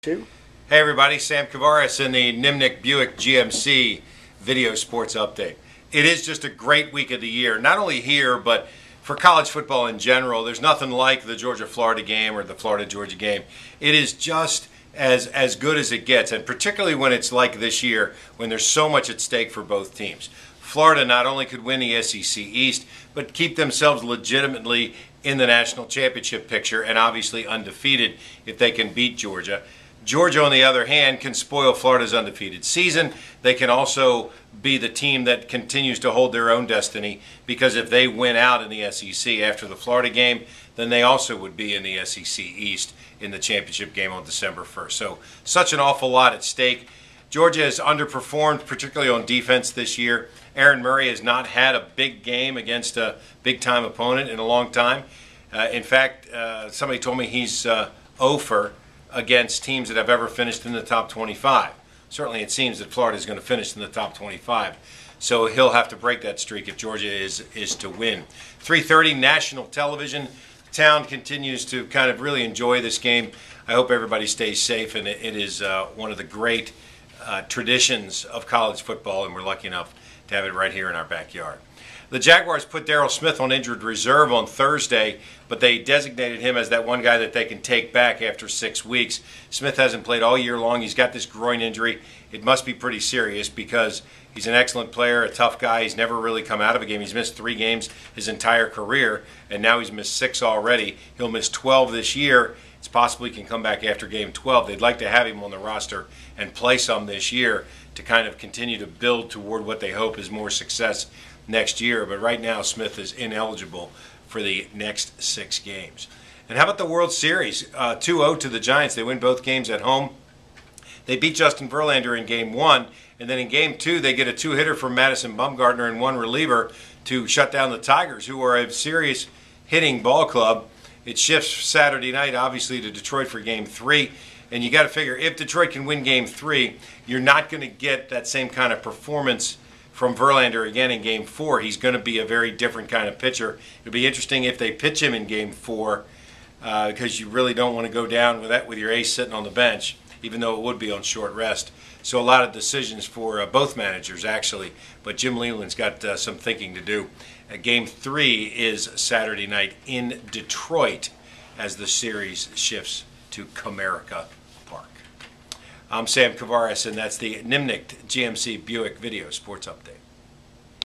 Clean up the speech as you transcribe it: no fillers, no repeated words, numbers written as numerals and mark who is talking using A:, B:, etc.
A: Two.
B: Hey everybody, Sam Kavaris in the Nimnik Buick GMC Video Sports Update. It is just a great week of the year, not only here, but for college football in general. There's nothing like the Georgia-Florida game or the Florida-Georgia game. It is just as good as it gets, and particularly when it's like this year, when there's so much at stake for both teams. Florida not only could win the SEC East, but keep themselves legitimately in the national championship picture, and obviously undefeated if they can beat Georgia. Georgia, on the other hand, can spoil Florida's undefeated season. They can also be the team that continues to hold their own destiny, because if they win out in the SEC after the Florida game, then they also would be in the SEC East in the championship game on December 1st. So, such an awful lot at stake. Georgia has underperformed, particularly on defense this year. Aaron Murray has not had a big game against a big-time opponent in a long time. In fact, somebody told me he's 0 for against teams that have ever finished in the top 25. Certainly it seems that Florida is going to finish in the top 25. So he'll have to break that streak if Georgia is to win. 3:30 national television. Town continues to kind of really enjoy this game. I hope everybody stays safe, and it is one of the great traditions of college football, and we're lucky enough to have it right here in our backyard. The Jaguars put Daryl Smith on injured reserve on Thursday, but they designated him as that one guy that they can take back after 6 weeks. Smith hasn't played all year long. He's got this groin injury. It must be pretty serious because he's an excellent player, a tough guy. He's never really come out of a game. He's missed 3 games his entire career, and now he's missed 6 already. He'll miss 12 this year. It's possible he can come back after game 12. They'd like to have him on the roster and play some this year to kind of continue to build toward what they hope is more success next year. But right now, Smith is ineligible for the next 6 games. And how about the World Series? 2-0 to the Giants. They win both games at home. They beat Justin Verlander in Game 1, and then in Game 2, they get a 2-hitter from Madison Bumgarner and 1 reliever to shut down the Tigers, who are a serious hitting ball club. It shifts Saturday night, obviously, to Detroit for Game 3. And you got to figure, if Detroit can win Game 3, you're not going to get that same kind of performance from Verlander again in Game 4. He's going to be a very different kind of pitcher. It'll be interesting if they pitch him in Game 4, because you really don't want to go down with your ace sitting on the bench, even though it would be on short rest. So a lot of decisions for both managers, actually. But Jim Leyland's got some thinking to do. Game 3 is Saturday night in Detroit as the series shifts to Comerica Park. I'm Sam Kavaris, and that's the Nimnik GMC Buick Video Sports Update.